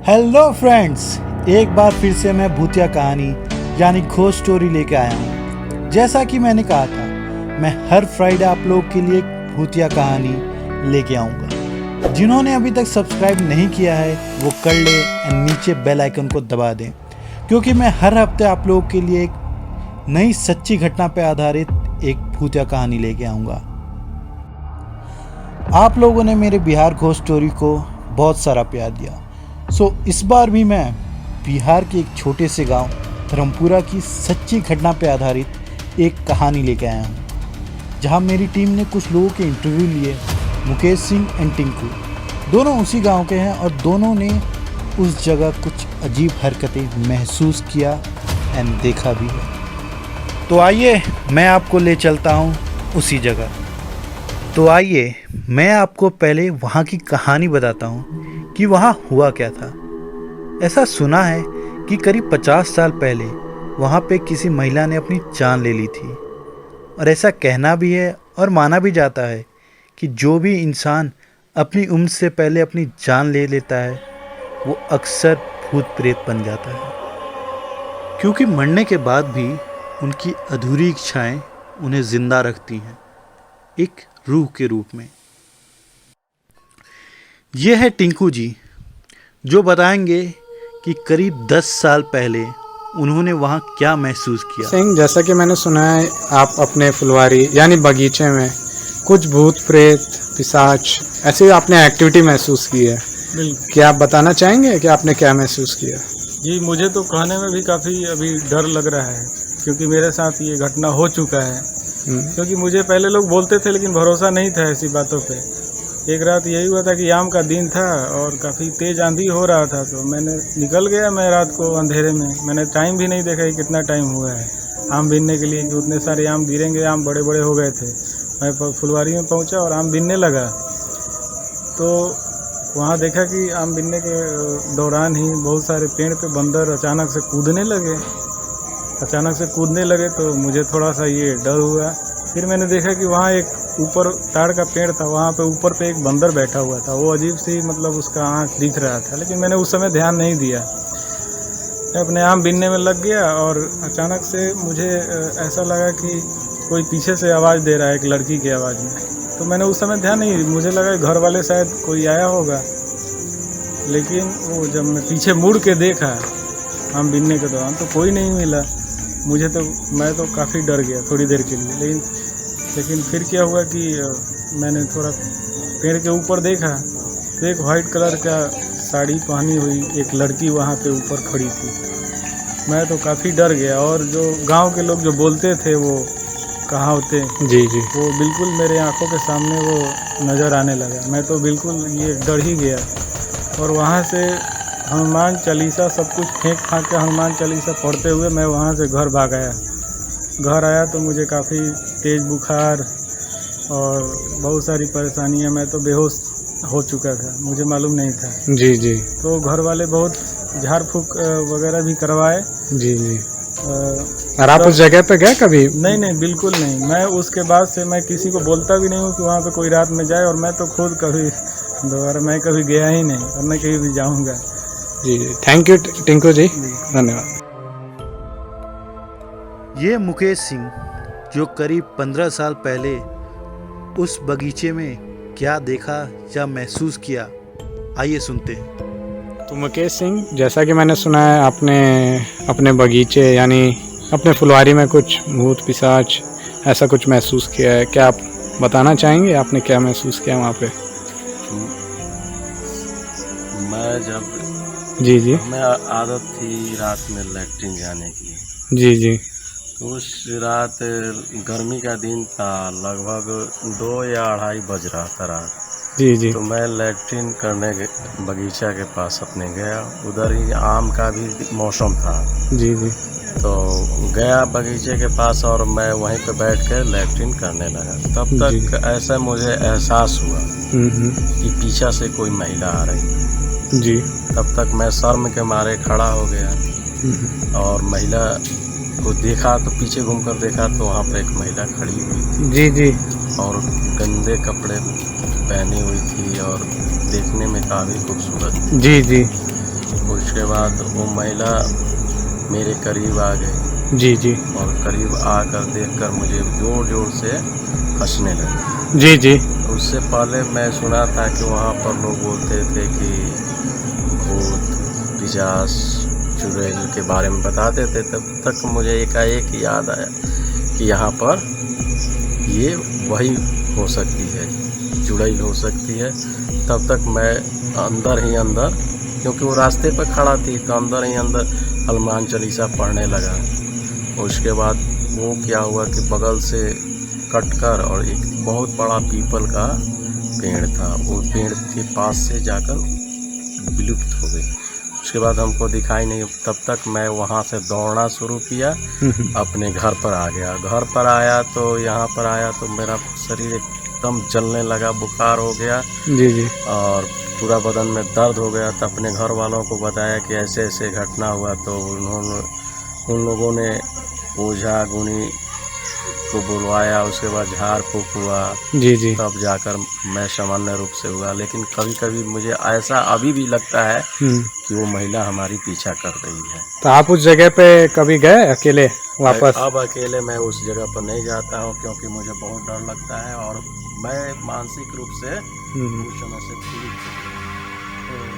Hello friends, एक बार फिर से मैं भूतिया कहानी यानी घोस्ट स्टोरी लेके आया हूँ। जैसा कि मैंने कहा था, मैं हर फ्राइडे आप लोग के लिए एक भूतिया कहानी लेके आऊँगा। जिन्होंने अभी तक सब्सक्राइब नहीं किया है वो कर ले और नीचे बेल आइकन को दबा दें, क्योंकि मैं हर हफ्ते आप लोगों के लिए एक नई सच्ची घटना पर आधारित एक भूतिया कहानी लेके आऊँगा। आप लोगों ने मेरे बिहार घोस्ट स्टोरी को बहुत सारा प्यार दिया, इस बार भी मैं बिहार के एक छोटे से गांव धर्मपुरा की सच्ची घटना पर आधारित एक कहानी लेके आया हूं, जहां मेरी टीम ने कुछ लोगों के इंटरव्यू लिए। मुकेश सिंह एंड टिंकू दोनों उसी गांव के हैं और दोनों ने उस जगह कुछ अजीब हरकतें महसूस किया एंड देखा भी है। तो आइए मैं आपको ले चलता हूं उसी जगह। तो आइए मैं आपको पहले वहाँ की कहानी बताता हूँ कि वहाँ हुआ क्या था। ऐसा सुना है कि करीब 50 साल पहले वहाँ पे किसी महिला ने अपनी जान ले ली थी, और ऐसा कहना भी है और माना भी जाता है कि जो भी इंसान अपनी उम्र से पहले अपनी जान ले लेता है वो अक्सर भूत प्रेत बन जाता है, क्योंकि मरने के बाद भी उनकी अधूरी इच्छाएं उन्हें जिंदा रखती हैं एक रूह के रूप में। ये है टिंकू जी, जो बताएंगे कि करीब 10 साल पहले उन्होंने वहाँ क्या महसूस किया। सिंह, जैसा कि मैंने सुना है आप अपने फुलवारी यानी बगीचे में कुछ भूत प्रेत पिशाच ऐसी आपने एक्टिविटी महसूस की है। क्या आप बताना चाहेंगे कि आपने क्या महसूस किया? जी, मुझे तो कहने में भी काफ़ी अभी डर लग रहा है, क्योंकि मेरे साथ ये घटना हो चुका है। क्योंकि मुझे पहले लोग बोलते थे लेकिन भरोसा नहीं था ऐसी बातों पे। एक रात यही हुआ था कि आम का दिन था और काफ़ी तेज़ आंधी हो रहा था, तो मैंने निकल गया मैं रात को अंधेरे में। मैंने टाइम भी नहीं देखा कि कितना टाइम हुआ है आम बीनने के लिए, कि उतने सारे आम गिरेंगे। आम बड़े बड़े हो गए थे। मैं फुलवारी में पहुंचा और आम बीनने लगा, तो वहाँ देखा कि आम बीनने के दौरान ही बहुत सारे पेड़ पे बंदर अचानक से कूदने लगे। तो मुझे थोड़ा सा ये डर हुआ। फिर मैंने देखा कि वहाँ एक ऊपर ताड़ का पेड़ था, वहाँ पे ऊपर पे एक बंदर बैठा हुआ था। वो अजीब सी मतलब उसका आँख दिख रहा था, लेकिन मैंने उस समय ध्यान नहीं दिया। मैं अपने आम बीनने में लग गया और अचानक से मुझे ऐसा लगा कि कोई पीछे से आवाज़ दे रहा है, एक लड़की की आवाज़ में। तो मैंने उस समय ध्यान नहीं, मुझे लगा घर वाले शायद कोई आया होगा, लेकिन वो जब मैं पीछे मुड़ के देखा आम बीनने के दौरान तो कोई नहीं मिला मुझे। तो मैं तो काफ़ी डर गया थोड़ी देर के लिए। लेकिन फिर क्या हुआ कि मैंने थोड़ा पेड़ के ऊपर देखा तो एक वाइट कलर का साड़ी पहनी हुई एक लड़की वहाँ पे ऊपर खड़ी थी। मैं तो काफ़ी डर गया, और जो गांव के लोग जो बोलते थे वो कहावतें, जी, वो बिल्कुल मेरे आंखों के सामने वो नज़र आने लगा। मैं तो बिल्कुल ये डर ही गया, और वहाँ से हनुमान चालीसा सब कुछ फेंक फाँक के हनुमान चालीसा पढ़ते हुए मैं वहाँ से घर भाग आया। घर आया तो मुझे काफ़ी तेज़ बुखार और बहुत सारी परेशानियाँ, मैं तो बेहोश हो चुका था, मुझे मालूम नहीं था। जी। तो घर वाले बहुत झाड़ फूँक वगैरह भी करवाए। जी। और आप उस जगह पे गए कभी? नहीं, बिल्कुल नहीं। मैं उसके बाद से मैं किसी को बोलता भी नहीं हूँ कि वहाँ पे कोई रात में जाए, और मैं तो खुद कभी दोबारा मैं कभी गया ही नहीं, और मैं कहीं भी जाऊँगा। जी, थैंक यू टिंकू जी, धन्यवाद। ये मुकेश सिंह जो करीब 15 साल पहले उस बगीचे में क्या देखा या महसूस किया, आइए सुनते हैं। तो मुकेश सिंह, जैसा कि मैंने सुना है आपने अपने बगीचे यानी अपने फुलवारी में कुछ भूत पिशाच ऐसा कुछ महसूस किया है। क्या आप बताना चाहेंगे आपने क्या महसूस किया वहाँ पे? मैं जब जी। हमें आदत थी रात में लैट्रिन जाने की। जी। तो उस रात गर्मी का दिन था, लगभग 2 या 2:30 बज रहा था रात। जी। तो मैं लैट्रिन करने बगीचा के पास अपने गया। उधर ही आम का भी मौसम था। जी। तो गया बगीचे के पास और मैं वहीं पे बैठ कर लैट्रिन करने लगा। तब तक ऐसा मुझे एहसास हुआ कि पीछे से कोई महिला आ रही। जी। तब तक मैं शर्म के मारे खड़ा हो गया और महिला को देखा, तो पीछे घूमकर देखा तो वहाँ पे एक महिला खड़ी हुई थी। जी। और गंदे कपड़े पहनी हुई थी और देखने में काफ़ी खूबसूरत थी। जी। उसके बाद वो महिला मेरे करीब आ गई जी जी और करीब आकर देखकर मुझे जोर जोर से हंसने लगी। जी जी उससे पहले मैं सुना था कि वहाँ पर लोग बोलते थे कि भूत पिशाच चुड़ैल के बारे में बताते थे। तब तक मुझे एकाएक याद आया कि यहाँ पर ये वही हो सकती है, चुड़ैल हो सकती है। तब तक मैं अंदर ही अंदर, क्योंकि वो रास्ते पर खड़ा थी, तो अंदर ही अंदर हनुमान चालीसा पढ़ने लगा। उसके बाद वो क्या हुआ कि बगल से कटकर और एक बहुत बड़ा पीपल का पेड़ था, वो पेड़ के पास से जाकर विलुप्त हो गई। उसके बाद हमको दिखाई नहीं। तब तक मैं वहाँ से दौड़ना शुरू किया, अपने घर पर आ गया। घर पर आया तो यहाँ पर आया तो मेरा शरीर एकदम जलने लगा, बुखार हो गया जी जी और पूरा बदन में दर्द हो गया। तो अपने घर वालों को बताया कि ऐसे ऐसे घटना हुआ, तो उन लोगों ने ओझा गुनी को बुलवाया। उसके बाद झाड़ फूँक हुआ, जी जी तब जाकर मैं सामान्य रूप से हुआ। लेकिन कभी कभी मुझे ऐसा अभी भी लगता है कि वो महिला हमारी पीछा कर रही है। तो आप उस जगह पे कभी गए अकेले वापस? अब अकेले मैं उस जगह पर नहीं जाता हूँ, क्योंकि मुझे बहुत डर लगता है और मैं मानसिक रूप से उस समय से पीड़ित हूँ। तो